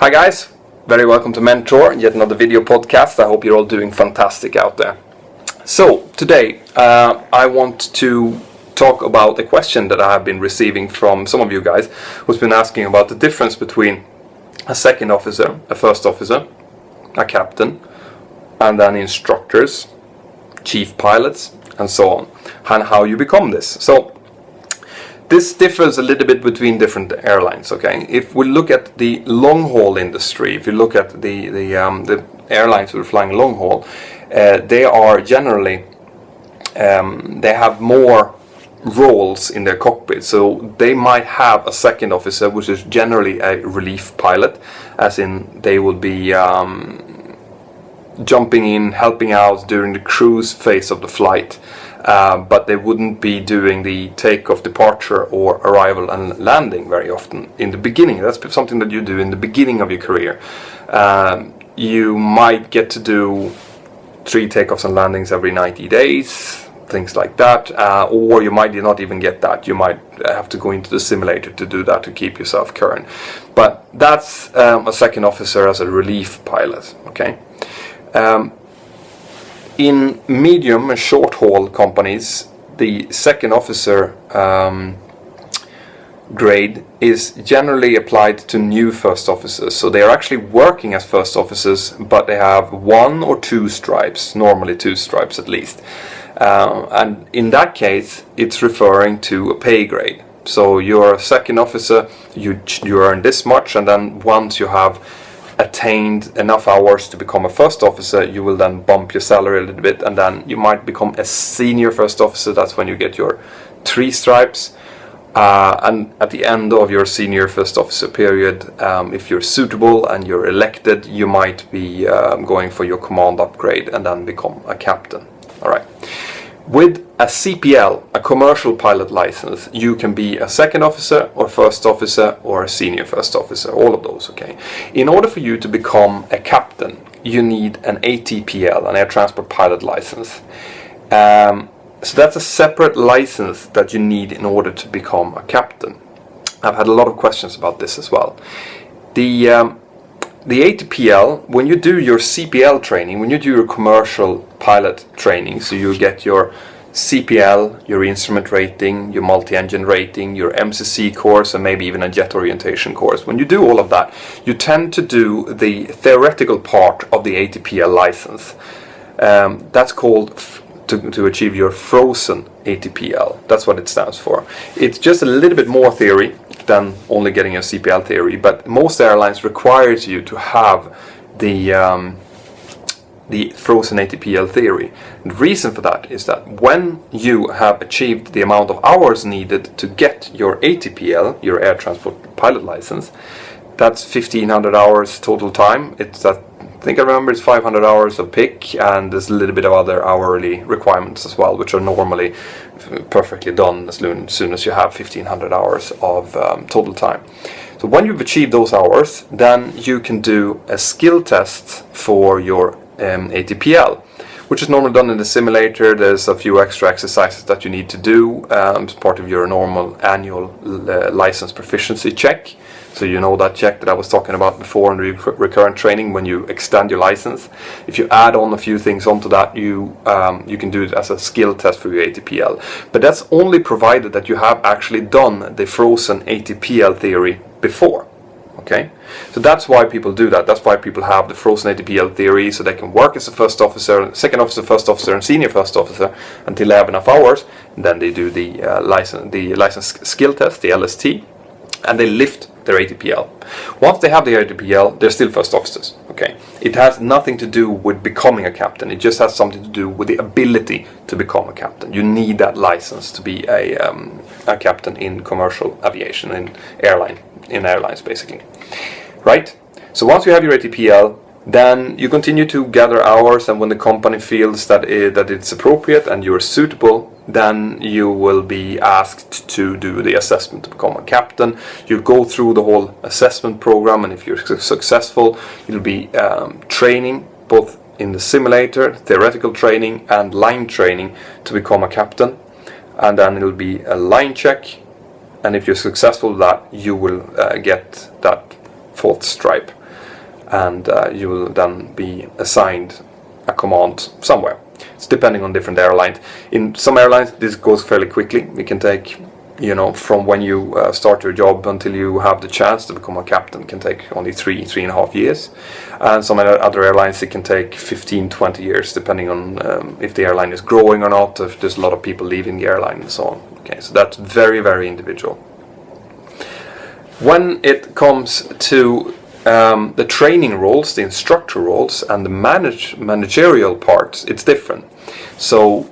Hi guys, very welcome to Mentour, yet another video podcast. I hope you're all doing fantastic out there. So today I want to talk about a question that I have been receiving from some of you guys who's been asking about the difference between a second officer, a first officer, a captain, and then instructors, chief pilots, and so on, and how you become this. So this differs a little bit between different airlines. Okay, if we look at the long haul industry, if you look at the airlines who are flying long haul, they are generally they have more roles in their cockpit. So they might have a second officer, which is generally a relief pilot, as in they will be jumping in, helping out during the cruise phase of the flight. But they wouldn't be doing the takeoff, departure, or arrival and landing very often in the beginning. That's something that you do in the beginning of your career. You might get to do 3 takeoffs and landings every 90 days, things like that, or you might not even get that. You might have to go into the simulator to do that to keep yourself current. But that's a second officer as a relief pilot. Okay. In medium and short haul companies, the second officer grade is generally applied to new first officers. So they are actually working as first officers, but they have 1 or 2 stripes, normally 2 stripes at least. And in that case, it's referring to a pay grade. So you're a second officer, you earn this much, and then once you have attained enough hours to become a first officer, you will then bump your salary a little bit, and then you might become a senior first officer. That's when you get your 3 stripes, and at the end of your senior first officer period, if you're suitable and you're elected, you might be going for your command upgrade and then become a captain. All right. With a CPL, a commercial pilot license, you can be a second officer or first officer or a senior first officer, all of those. Okay. In order for you to become a captain, you need an ATPL, an air transport pilot license. So that's a separate license that you need in order to become a captain. I've had a lot of questions about this as well. The ATPL, when you do your CPL training, when you do your commercial pilot training, so you get your CPL, your instrument rating, your multi-engine rating, your MCC course, and maybe even a jet orientation course. When you do all of that, you tend to do the theoretical part of the ATPL license. That's called, to achieve your frozen ATPL. That's what it stands for. It's just a little bit more theory than only getting your CPL theory, but most airlines requires you to have the frozen ATPL theory. The reason for that is that when you have achieved the amount of hours needed to get your ATPL, your air transport pilot license, that's 1,500 hours total time. I think I remember it's 500 hours of pick, and there's a little bit of other hourly requirements as well, which are normally perfectly done as soon as you have 1,500 hours of total time. So when you've achieved those hours, then you can do a skill test for your ATPL, which is normally done in the simulator. There's a few extra exercises that you need to do as part of your normal annual license proficiency check. So you know that check that I was talking about before in the recurrent training when you extend your license. If you add on a few things onto that, you can do it as a skill test for your ATPL. But that's only provided that you have actually done the frozen ATPL theory before. Okay, so that's why people do that. That's why people have the frozen ATPL theory, so they can work as a first officer, second officer, first officer, and senior first officer until they have enough hours. And then they do the license skill test, the LST, and they lift their ATPL. Once they have the ATPL, they're still first officers. Okay, it has nothing to do with becoming a captain. It just has something to do with the ability to become a captain. You need that license to be a captain in commercial aviation, in airlines basically. Right? So once you have your ATPL, then you continue to gather hours, and when the company feels that it's appropriate and you're suitable, then you will be asked to do the assessment to become a captain. You go through the whole assessment program, and if you're successful, you'll be training both in the simulator, theoretical training, and line training to become a captain. And then it'll be a line check, and if you're successful with that, you will get that 4th stripe. and you will then be assigned a command somewhere. It's depending on different airlines. In some airlines this goes fairly quickly. It can take, you know, from when you start your job until you have the chance to become a captain can take only 3.5 years. And some other airlines it can take 15-20 years, depending on if the airline is growing or not, if there's a lot of people leaving the airline and so on. Okay, so that's very, very individual. When it comes to the training roles, the instructor roles, and the managerial parts, it's different. So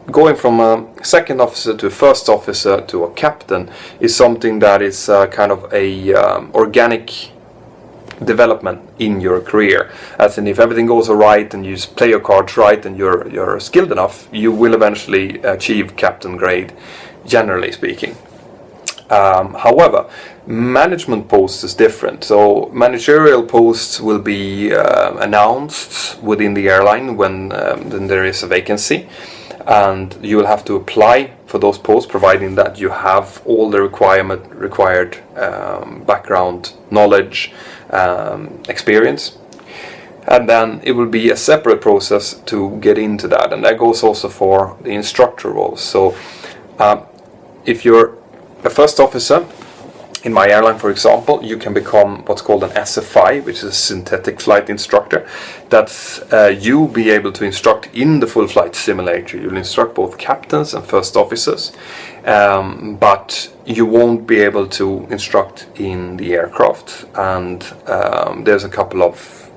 going from a second officer to a first officer to a captain is something that is kind of a organic development in your career. As in, if everything goes alright and you play your cards right and you're skilled enough, you will eventually achieve captain grade, generally speaking. However, management posts is different. So managerial posts will be announced within the airline when then there is a vacancy, and you will have to apply for those posts, providing that you have all the required background knowledge, experience. And then it will be a separate process to get into that, and that goes also for the instructor roles. So if you're a first officer in my airline, for example, you can become what's called an SFI, which is a synthetic flight instructor. That's you'll be able to instruct in the full flight simulator. You'll instruct both captains and first officers, but you won't be able to instruct in the aircraft, and there's a couple of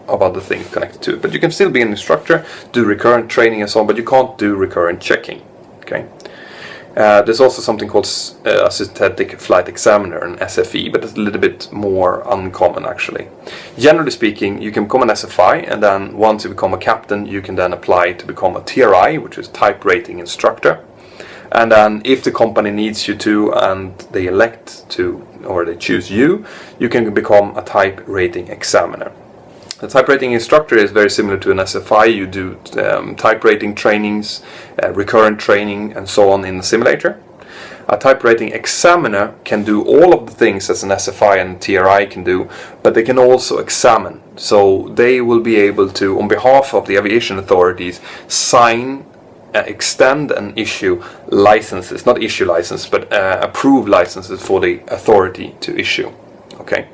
other things connected to it. But you can still be an instructor, do recurrent training and so on, but you can't do recurrent checking. Okay. There's also something called a synthetic flight examiner, an SFE, but it's a little bit more uncommon actually. Generally speaking, you can become an SFI, and then once you become a captain, you can then apply to become a TRI, which is type rating instructor. And then if the company needs you to, and they elect to, or they choose you, you can become a type rating examiner. The type rating instructor is very similar to an SFI. You do type rating trainings, recurrent training, and so on in the simulator. A type rating examiner can do all of the things as an SFI and TRI can do, but they can also examine. So they will be able to, on behalf of the aviation authorities, sign, extend and issue licenses, not issue licenses, but approve licenses for the authority to issue. Okay,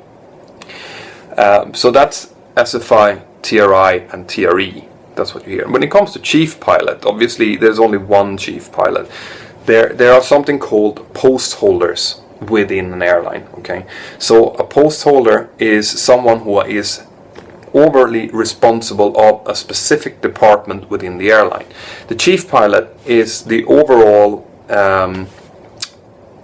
so that's SFI, TRI and TRE. That's what you hear. When it comes to chief pilot, obviously there's only one chief pilot. There are something called post holders within an airline. Okay, so a post holder is someone who is overly responsible of a specific department within the airline. The chief pilot is the overall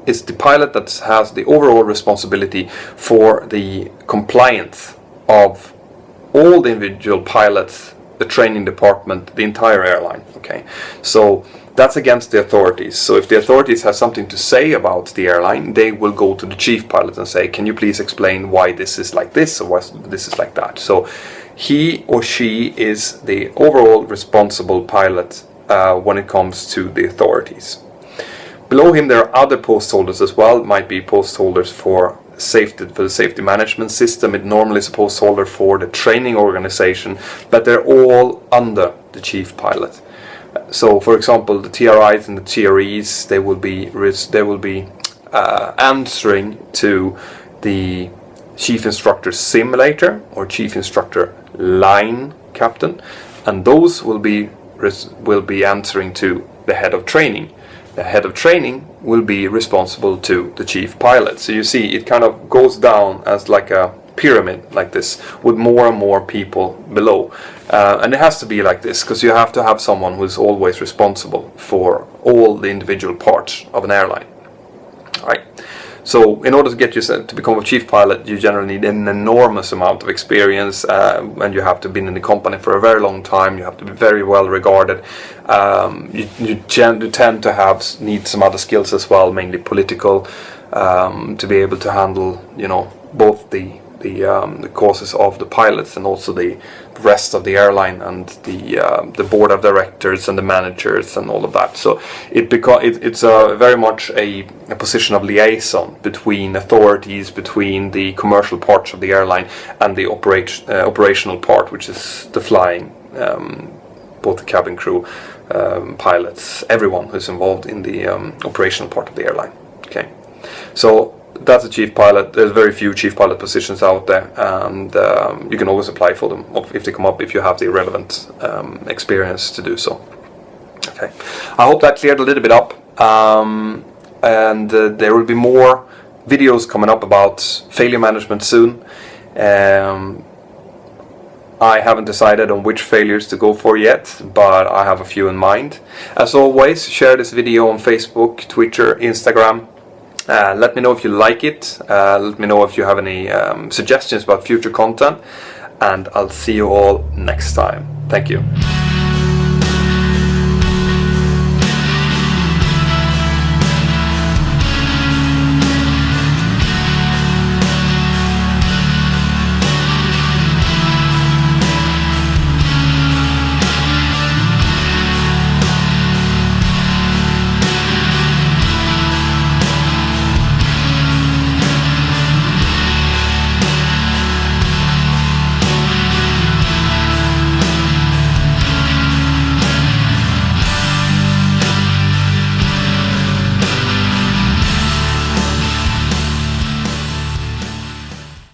is the pilot that has the overall responsibility for the compliance of all the individual pilots, the training department, the entire airline. Okay, so that's against the authorities. So if the authorities have something to say about the airline, they will go to the chief pilot and say, can you please explain why this is like this or why this is like that. So he or she is the overall responsible pilot when it comes to the authorities. Below him there are other post holders as well. It might be post holders for the safety management system. It normally is a post holder for the training organization, but they're all under the chief pilot. So for example, the TRIs and the TREs, they will be answering to the chief instructor simulator or chief instructor line captain, and those will be answering to the head of training. The head of training will be responsible to the chief pilot. So you see, it kind of goes down as like a pyramid like this, with more and more people below. And it has to be like this, because you have to have someone who is always responsible for all the individual parts of an airline. Right. So in order to get you to become a chief pilot, you generally need an enormous amount of experience, and you have to have been in the company for a very long time. You have to be very well regarded. You tend to need some other skills as well, mainly political, to be able to handle, both the the causes of the pilots and also the rest of the airline and the board of directors and the managers and all of that. So it's very much a position of liaison between authorities, between the commercial parts of the airline and the operational part, which is the flying, both the cabin crew, pilots, everyone who's involved in the operational part of the airline. Okay, so that's a chief pilot. There's very few chief pilot positions out there, and you can always apply for them if they come up, if you have the relevant experience to do so. Okay, I hope that cleared a little bit up, and there will be more videos coming up about failure management soon. I haven't decided on which failures to go for yet, but I have a few in mind. As always, share this video on Facebook, Twitter, Instagram. Let me know if you like it. Let me know if you have any suggestions about future content. And I'll see you all next time. Thank you.